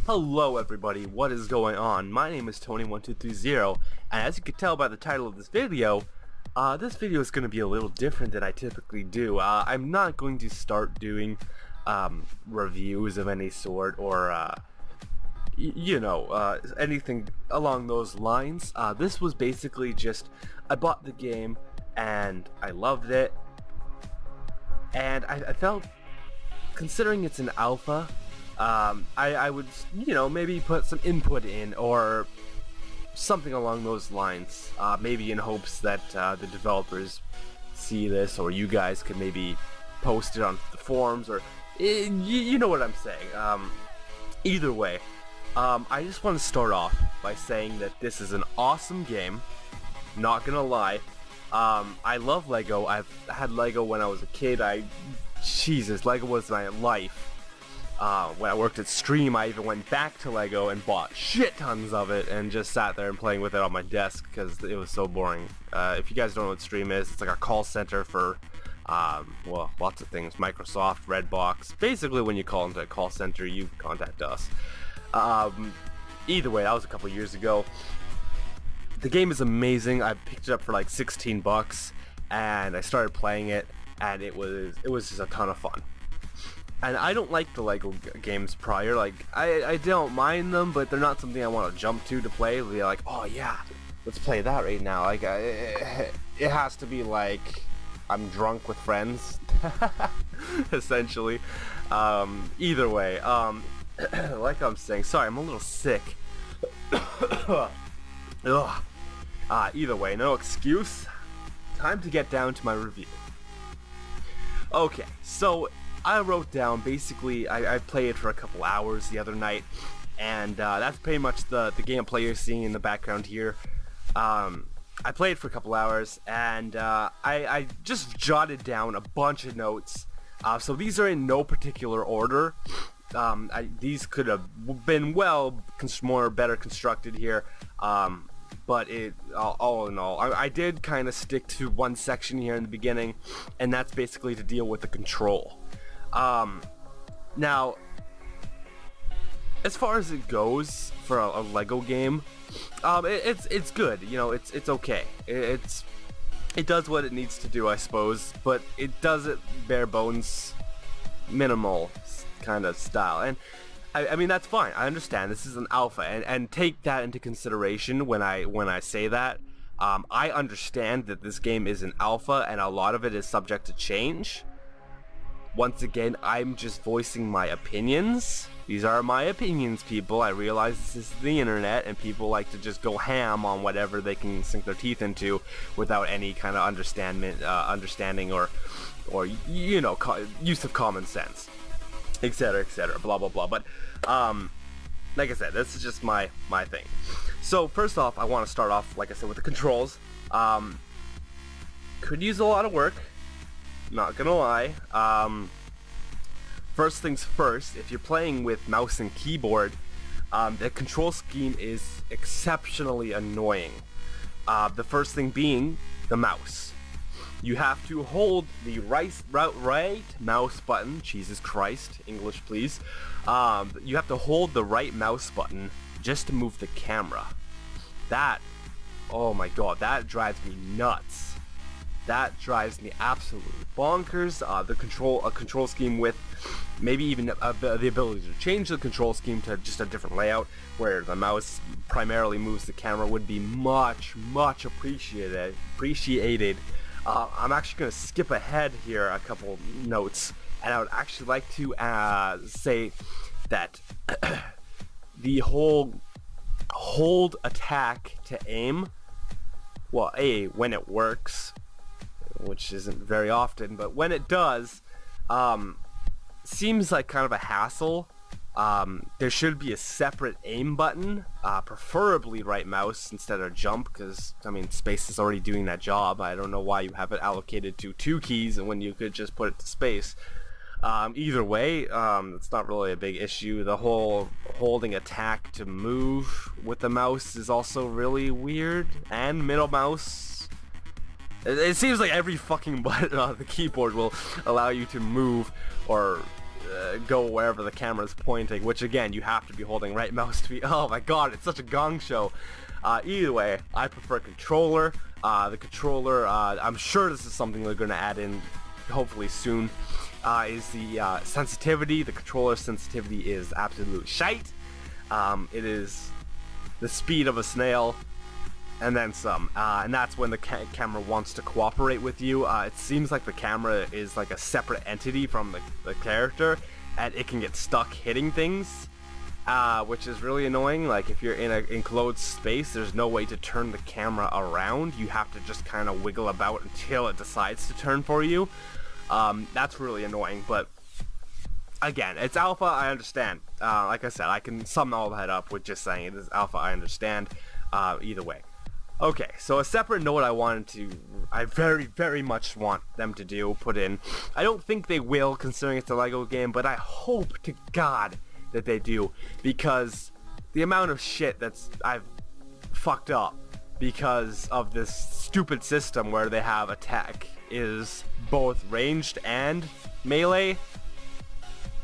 Hello everybody, what is going on? My name is Tony1230, and as you can tell by the title of this video is going to be a little different than I typically do. I'm not going to start doing reviews of any sort or anything along those lines. This was basically just, I bought the game and I loved it, and I felt, considering it's an alpha, I would, maybe put some input in or something along those lines, maybe in hopes that the developers see this, or you guys could maybe post it on the forums, or you know what I'm saying. Either way, I just want to start off by saying that this is an awesome game, not gonna lie. I love Lego. I've had Lego when I was a kid. Jesus, Lego was my life. When I worked at Stream, I even went back to Lego and bought shit tons of it and just sat there and playing with it on my desk because it was so boring. If you guys don't know what Stream is, it's like a call center for, well, lots of things. Microsoft, Redbox. Basically, when you call into a call center, you contact us. Either way, that was a couple years ago. The game is amazing. I picked it up for like 16 bucks and I started playing it, and it was just a ton of fun. And I don't like the Lego games prior. Like, I don't mind them, but they're not something I want to jump to play. Be like, oh yeah, let's play that right now. Like, it has to be like I'm drunk with friends, essentially. Either way, like I'm saying, sorry, I'm a little sick. Ugh. Either way, no excuse. Time to get down to my review. Okay, so I wrote down, basically, I played it for a couple hours the other night, and that's pretty much the gameplay you're seeing in the background here. I played it for a couple hours, and I just jotted down a bunch of notes. So these are in no particular order. These could have been better constructed here, but all in all, I did kind of stick to one section here in the beginning, and that's basically to deal with the control. Now, as far as it goes for a Lego game, it's good. You know, it's okay. It does what it needs to do, I suppose, but it does it bare bones, minimal kind of style. And I mean, that's fine. I understand this is an alpha, and take that into consideration when I say that. I understand that this game is an alpha, and a lot of it is subject to change. Once again, I'm just voicing my opinions. These are my opinions, people. I realize this is the internet, and people like to just go ham on whatever they can sink their teeth into without any kind of understanding or use of common sense, etc., blah blah blah. But like I said, this is just my thing. So first off, I want to start off, like I said, with the controls. Could use a lot of work. Not gonna lie. First things first, if you're playing with mouse and keyboard, the control scheme is exceptionally annoying. The first thing being the mouse. You have to hold the right mouse button. Jesus Christ, English please. You have to hold the right mouse button just to move the camera. That, oh my god, that drives me nuts. That drives me absolutely bonkers. A control scheme with maybe even the ability to change the control scheme to just a different layout where the mouse primarily moves the camera would be much appreciated. I'm actually going to skip ahead here a couple notes, and I would actually like to say that the whole hold attack to aim, well, when it works, which isn't very often, but when it does, seems like kind of a hassle. There should be a separate aim button, preferably right mouse instead of jump, because I mean, space is already doing that job. I don't know why you have it allocated to 2 keys and when you could just put it to space. Either way, it's not really a big issue. The whole holding attack to move with the mouse is also really weird, and middle mouse. It seems like every fucking button on the keyboard will allow you to move or go wherever the camera is pointing, which again, you have to be holding right mouse to be, oh my god, it's such a gong show. Either way, I prefer controller. The controller, I'm sure this is something they're going to add in hopefully soon, is the sensitivity. The controller sensitivity is absolute shite. It is the speed of a snail, and then some. And that's when the camera wants to cooperate with you. It seems like the camera is like a separate entity from the character, and it can get stuck hitting things, which is really annoying. Like if you're in an enclosed space, there's no way to turn the camera around. You have to just kind of wiggle about until it decides to turn for you. That's really annoying, but again, it's alpha, I understand. Like I said, I can sum all that up with just saying it is alpha, I understand. Either way. Okay, so a separate note I very, very much want them to do, put in. I don't think they will, considering it's a Lego game, but I hope to God that they do, because the amount of shit I've fucked up because of this stupid system where they have attack is both ranged and melee.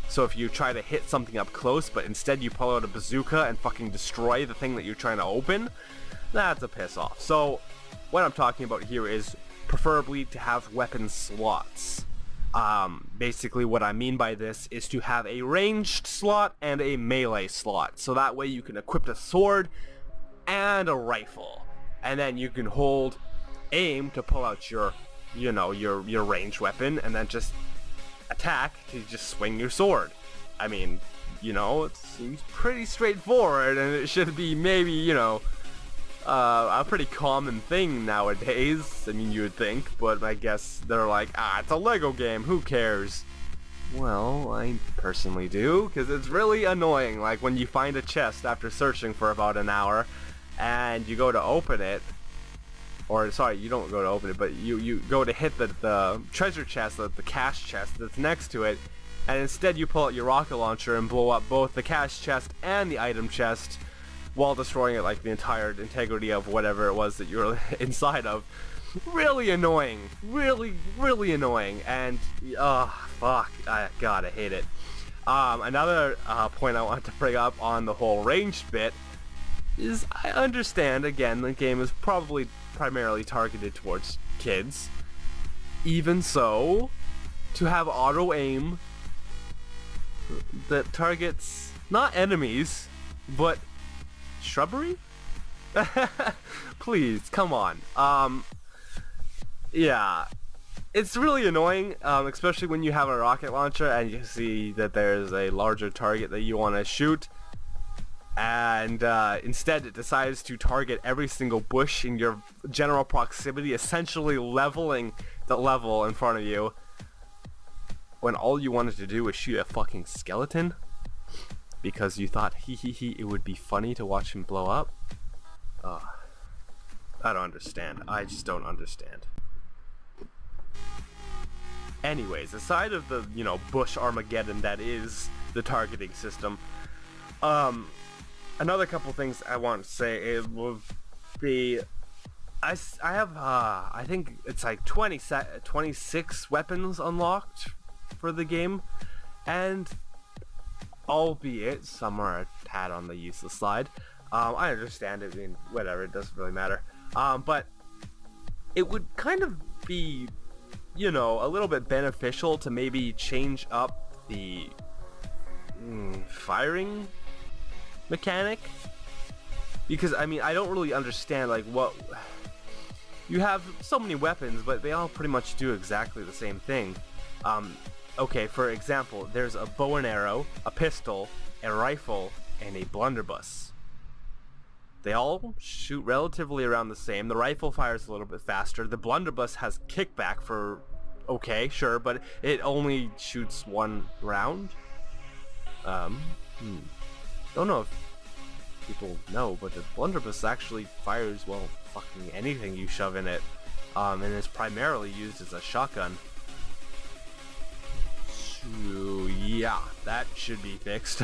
So if you try to hit something up close, but instead you pull out a bazooka and fucking destroy the thing that you're trying to open, that's a piss off. So what I'm talking about here is preferably to have weapon slots. Basically what I mean by this is to have a ranged slot and a melee slot. So that way you can equip a sword and a rifle. And then you can hold aim to pull out your ranged weapon, and then just attack to just swing your sword. I mean, it seems pretty straightforward, and it should be maybe, a pretty common thing nowadays. I mean, you would think, but I guess they're like, it's a Lego game, who cares? Well, I personally do, because it's really annoying, like when you find a chest after searching for about an hour, and you go to open it, or sorry, you don't go to open it, but you go to hit the treasure chest, the cash chest that's next to it, and instead you pull out your rocket launcher and blow up both the cash chest and the item chest, while destroying it, like the entire integrity of whatever it was that you were inside of. Really annoying. Really, really annoying. And, fuck. God, I hate it. Another point I want to bring up on the whole ranged bit is I understand, again, the game is probably primarily targeted towards kids. Even so, to have auto aim that targets not enemies, but shrubbery? Please, come on. Yeah, it's really annoying, especially when you have a rocket launcher and you see that there's a larger target that you want to shoot, and instead it decides to target every single bush in your general proximity, essentially leveling the level in front of you, when all you wanted to do was shoot a fucking skeleton because you thought it would be funny to watch him blow up. I don't understand. I just don't understand. Anyways, aside of the, bush Armageddon that is the targeting system, another couple things I want to say, it will be, I have, I think it's like 26 weapons unlocked for the game, and albeit some are a tad on the useless side. I understand it, I mean, whatever, it doesn't really matter. But it would kind of be, a little bit beneficial to maybe change up the firing mechanic. Because, I mean, I don't really understand, like, what... You have so many weapons, but they all pretty much do exactly the same thing. Okay, for example, there's a bow and arrow, a pistol, a rifle, and a blunderbuss. They all shoot relatively around the same. The rifle fires a little bit faster. The blunderbuss has kickback for, okay, sure, but it only shoots one round. Don't know if people know, but the blunderbuss actually fires, well, fucking anything you shove in it. And is primarily used as a shotgun. So, yeah, that should be fixed.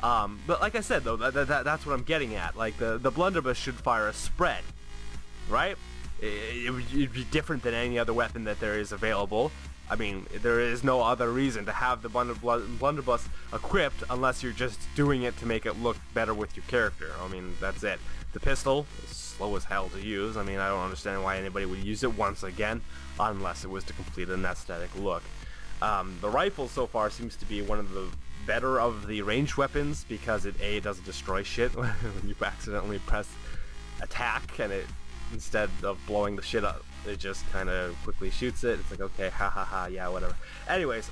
But like I said, though, that's what I'm getting at. Like, the blunderbuss should fire a spread, right? It'd be different than any other weapon that there is available. I mean, there is no other reason to have the blunderbuss equipped unless you're just doing it to make it look better with your character. I mean, that's it. The pistol is slow as hell to use. I mean, I don't understand why anybody would use it once again, unless it was to complete an aesthetic look. The rifle so far seems to be one of the better of the ranged weapons because it doesn't destroy shit when you accidentally press attack, and it, instead of blowing the shit up, it just kind of quickly shoots it. It's like, okay, ha ha ha, yeah, whatever. Anyways,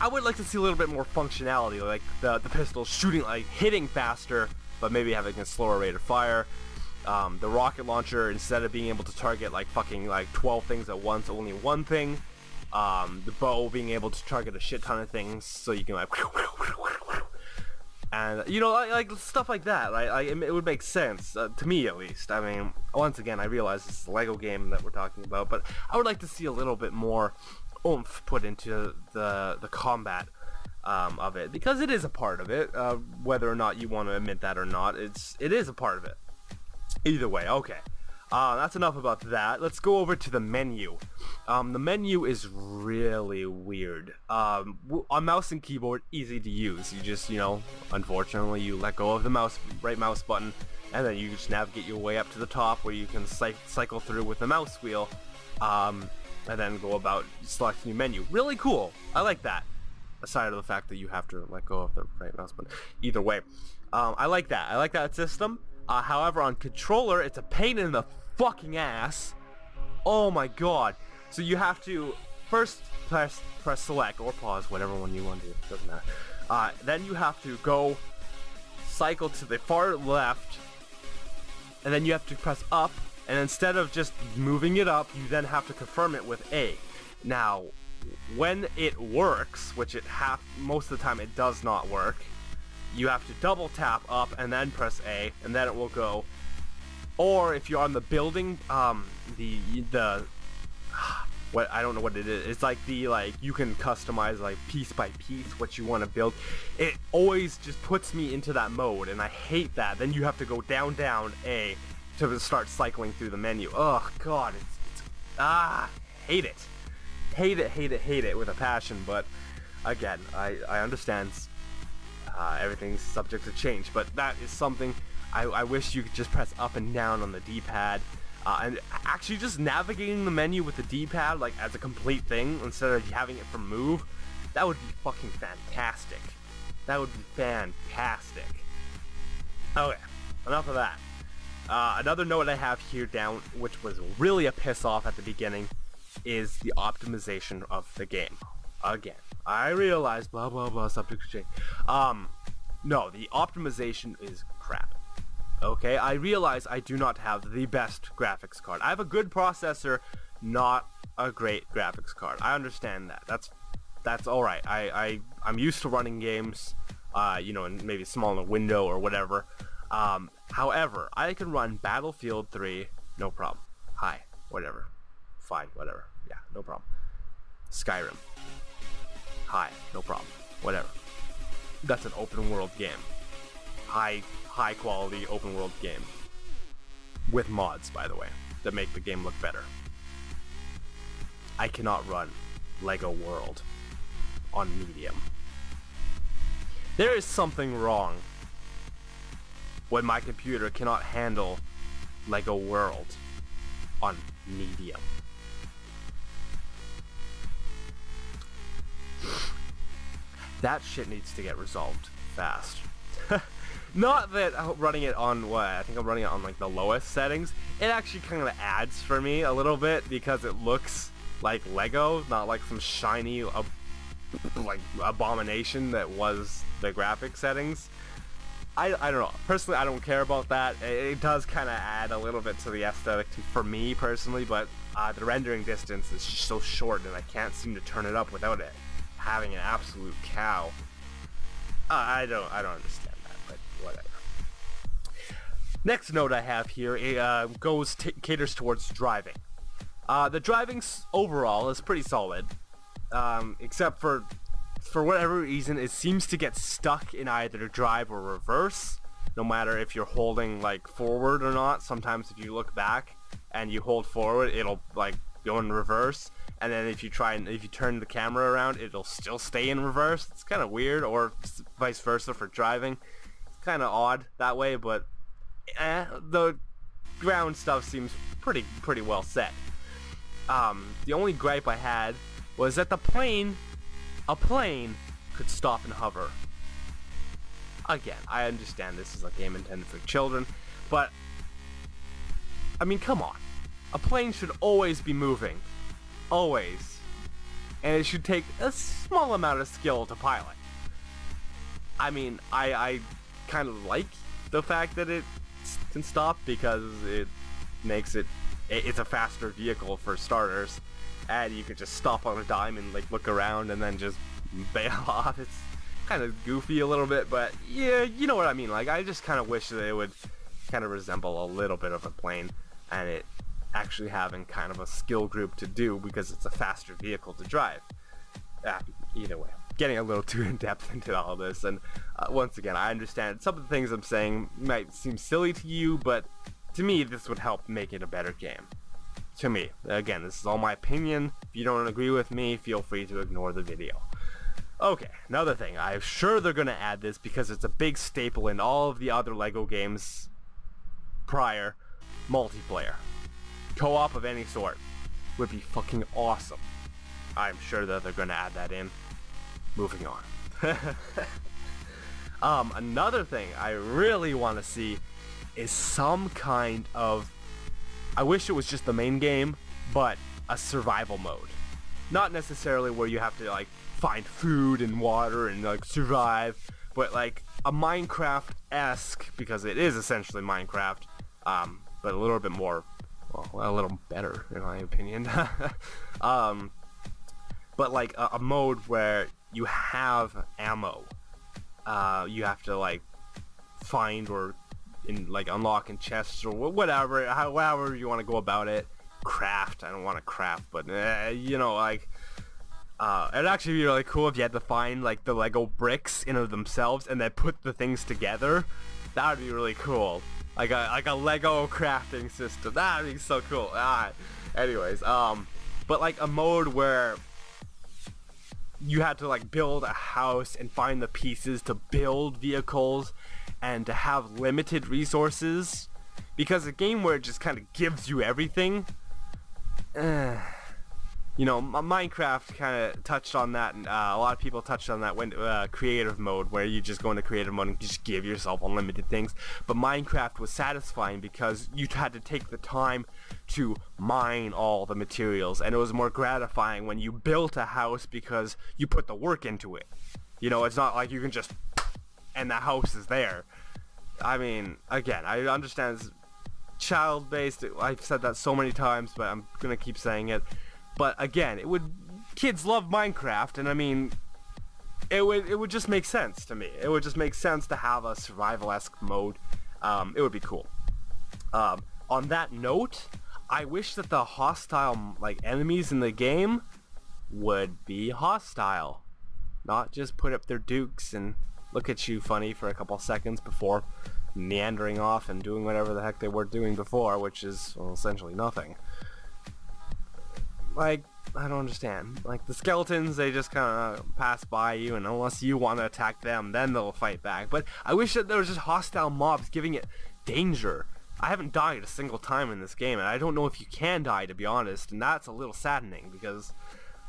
I would like to see a little bit more functionality, like the pistol shooting, like hitting faster, but maybe having a slower rate of fire. The rocket launcher, instead of being able to target like fucking like 12 things at once, only one thing. The bow being able to target a shit ton of things, so you can like, and you know, like stuff like that. Right? It would make sense to me, at least. I mean, once again, I realize this is a Lego game that we're talking about, but I would like to see a little bit more oomph put into the combat of it, because it is a part of it. Whether or not you want to admit that or not, it is a part of it. Either way, okay. That's enough about that. Let's go over to the menu. The menu is really weird. On mouse and keyboard, easy to use. You just, you know, unfortunately, you let go of the right mouse button, and then you just navigate your way up to the top where you can cycle through with the mouse wheel, and then go about selecting your menu. Really cool. I like that. Aside of the fact that you have to let go of the right mouse button. Either way, I like that. I like that system. However, on controller, it's a pain in the fucking ass. Oh my god. So you have to first press select or pause, whatever one you want to do. Doesn't matter. Then you have to go cycle to the far left, and then you have to press up, and instead of just moving it up, you then have to confirm it with A. Now, when it works, which most of the time it does not work, you have to double tap up and then press A, and then it will go. Or if you're on the building, what, I don't know what it is. It's like you can customize like piece by piece what you want to build. It always just puts me into that mode, and I hate that. Then you have to go down A to start cycling through the menu. Oh god, hate it. Hate it with a passion. But again, I understand. Everything's subject to change, but that is something I wish you could just press up and down on the D-pad, and actually just navigating the menu with the D-pad like as a complete thing instead of having it for move. That would be fucking fantastic. That would be fantastic. Okay, enough of that. Another note I have here down, which was really a piss off at the beginning, is the optimization of the game. Again, I realize blah blah blah, subject to change. No, the optimization is crap. Okay, I realize I do not have the best graphics card. I have a good processor, not a great graphics card. I understand that. That's all right. I'm used to running games, you know, in maybe small in a window or whatever. However, I can run Battlefield 3, no problem. Hi, whatever, fine, whatever. Yeah, no problem. Skyrim. Hi, no problem. Whatever. That's an open world game. High quality open world game. With mods, by the way, that make the game look better. I cannot run Lego World on medium. There is something wrong when my computer cannot handle Lego World on medium. That shit needs to get resolved fast. Not that running it on what, I think I'm running it on like the lowest settings. It actually kind of adds for me a little bit because it looks like Lego, not like some shiny like abomination that was the graphic settings. I don't know. Personally, I don't care about that. It does kind of add a little bit to the aesthetic for me personally, but the rendering distance is just so short and I can't seem to turn it up without it having an absolute cow. I don't understand that, but whatever. Next note I have here caters towards driving. The driving overall is pretty solid, except for whatever reason it seems to get stuck in either drive or reverse, no matter if you're holding like forward or not. Sometimes if you look back and you hold forward, it'll like go in reverse, and then if you turn the camera around, it'll still stay in reverse. It's kind of weird, or vice versa for driving. It's kind of odd that way, but the ground stuff seems pretty well set. The only gripe I had was that a plane could stop and hover. Again, I understand this is a game intended for children, but I mean, come on. A plane should always be moving. Always. And it should take a small amount of skill to pilot. I mean, I kind of like the fact that it can stop because it makes it's a faster vehicle for starters, and you could just stop on a dime and like look around and then just bail off. It's kind of goofy a little bit, but yeah, you know what I mean. Like, I just kind of wish that it would kind of resemble a little bit of a plane, and it actually having kind of a skill group to do because it's a faster vehicle to drive. Either way, getting a little too in depth into all of this, and once again, I understand some of the things I'm saying might seem silly to you, but to me, this would help make it a better game. To me, again, this is all my opinion. If you don't agree with me, feel free to ignore the video. Okay, another thing, I'm sure they're gonna add this because it's a big staple in all of the other LEGO games prior. Multiplayer. Co-op of any sort would be fucking awesome. I'm sure that they're gonna add that in. Moving on. Another thing I really want to see is some kind of, I wish it was just the main game, but a survival mode. Not necessarily where you have to like find food and water and like survive, but like a Minecraft-esque, because it is essentially Minecraft, but a little bit more, well, a little better in my opinion. But like a mode where you have ammo. You have to like find or unlock in chests or whatever, however you want to go about it. Craft. I don't want to craft, but you know, like it'd actually be really cool if you had to find like the Lego bricks in of themselves and then put the things together. That would be really cool. Like a Lego crafting system. That would be so cool. Anyways, but like a mode where you had to like build a house and find the pieces to build vehicles and to have limited resources, because a game where it just kind of gives you everything, you know, Minecraft kind of touched on that, and a lot of people touched on that when creative mode, where you just go into creative mode and just give yourself unlimited things. But Minecraft was satisfying because you had to take the time to mine all the materials, and it was more gratifying when you built a house because you put the work into it. You know, it's not like you can just and the house is there. I mean, again, I understand it's child-based. I've said that so many times, but I'm gonna keep saying it. But again, kids love Minecraft, and I mean, it would just make sense to me. It would just make sense to have a survival-esque mode. It would be cool. On that note, I wish that the hostile enemies in the game would be hostile, not just put up their dukes and look at you funny for a couple seconds before meandering off and doing whatever the heck they were doing before, which is, well, essentially nothing. Like, I don't understand. Like, the skeletons, they just kind of pass by you, and unless you want to attack them, then they'll fight back. But I wish that there was just hostile mobs giving it danger. I haven't died a single time in this game, and I don't know if you can die, to be honest, and that's a little saddening, because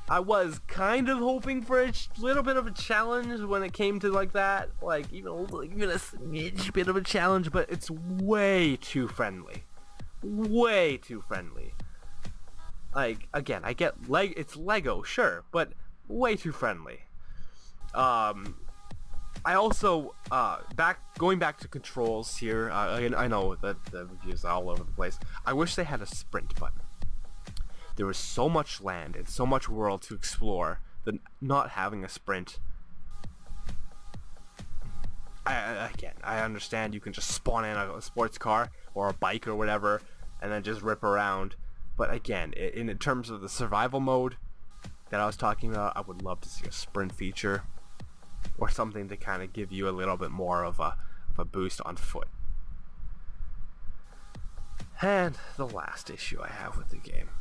I was kind of hoping for a little bit of a challenge when it came to like that, like even a smidge bit of a challenge, but it's way too friendly. Way too friendly. Like, again, I get it's Lego, sure, but way too friendly. I also, going back to controls here, I know that the reviews are all over the place. I wish they had a sprint button. There was so much land and so much world to explore that not having a sprint, again, I understand you can just spawn in a sports car or a bike or whatever and then just rip around. But again, in terms of the survival mode that I was talking about, I would love to see a sprint feature or something to kind of give you a little bit more of a boost on foot. And the last issue I have with the game.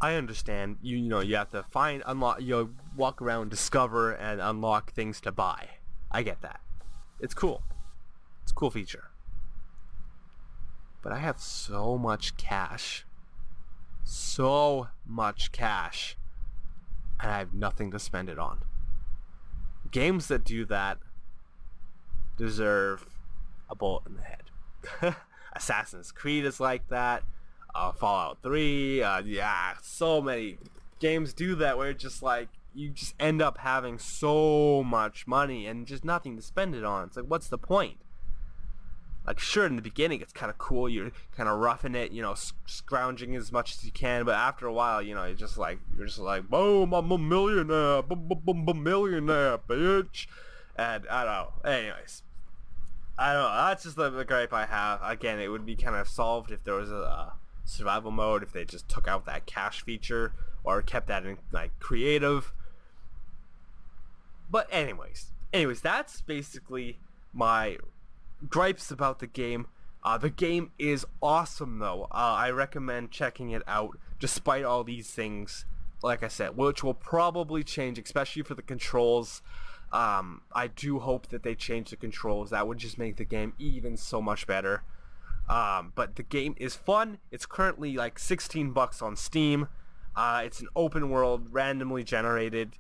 I understand. You know, you have to find, unlock, walk around, discover, and unlock things to buy. I get that. It's cool. It's a cool feature. But I have so much cash. So much cash. And I have nothing to spend it on. Games that do that deserve a bullet in the head. Assassin's Creed is like that. Fallout 3. Yeah, so many games do that where it's just like you just end up having so much money and just nothing to spend it on. It's like, what's the point? Like, sure, in the beginning it's kind of cool. You're kind of roughing it, you know, scrounging as much as you can. But after a while, you know, you're just like, boom, I'm a millionaire, millionaire, bitch. And I don't know. Anyways, I don't know. That's just the gripe I have. Again, it would be kind of solved if there was a survival mode, if they just took out that cash feature or kept that in like creative. But anyways, that's basically my gripes about the game. The game is awesome though. I recommend checking it out despite all these things, like I said, which will probably change, especially for the controls. I do hope that they change the controls. That would just make the game even so much better. But the game is fun. It's currently like $16 on Steam. It's an open world, randomly generated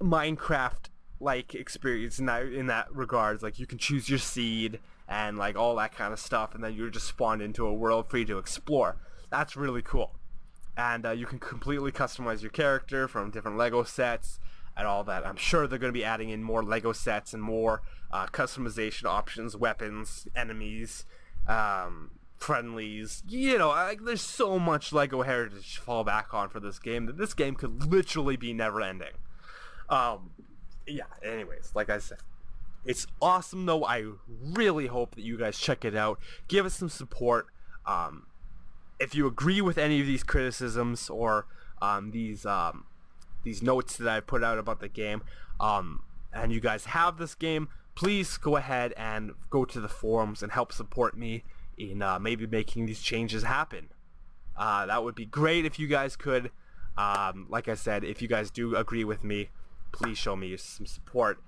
Minecraft like experience in that regards. Like, you can choose your seed and like all that kind of stuff, and then you're just spawned into a world free to explore. That's really cool. And you can completely customize your character from different Lego sets and all that. I'm sure they're going to be adding in more Lego sets and more customization options, weapons, enemies, friendlies. You know, there's so much Lego heritage to fall back on for this game that this game could literally be never ending. Yeah, anyways, like I said, it's awesome though. I really hope that you guys check it out. Give us some support. If you agree with any of these criticisms or these notes that I put out about the game, and you guys have this game, please go ahead and go to the forums and help support me in maybe making these changes happen. That would be great if you guys could. Like I said, if you guys do agree with me, please show me some support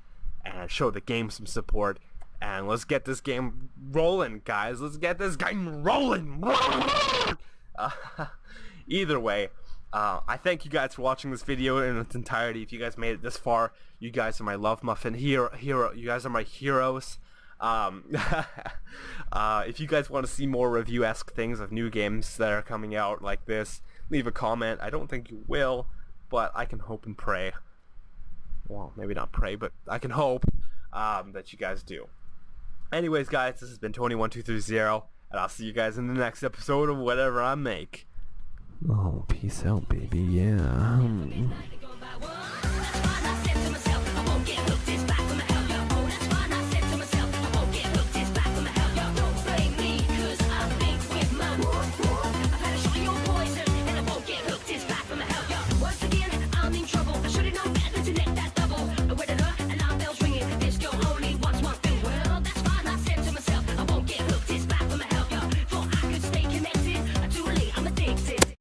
and show the game some support, and let's get this game rolling, guys. Let's get this game rolling. Either way, I thank you guys for watching this video in its entirety. If you guys made it this far, you guys are my love muffin hero. You guys are my heroes. If you guys want to see more review-esque things of new games that are coming out like this, leave a comment. I don't think you will, but I can hope and pray. Well, maybe not pray, but I can hope that you guys do. Anyways, guys, this has been Tony1230, and I'll see you guys in the next episode of whatever I make. Oh, peace out, baby. Yeah.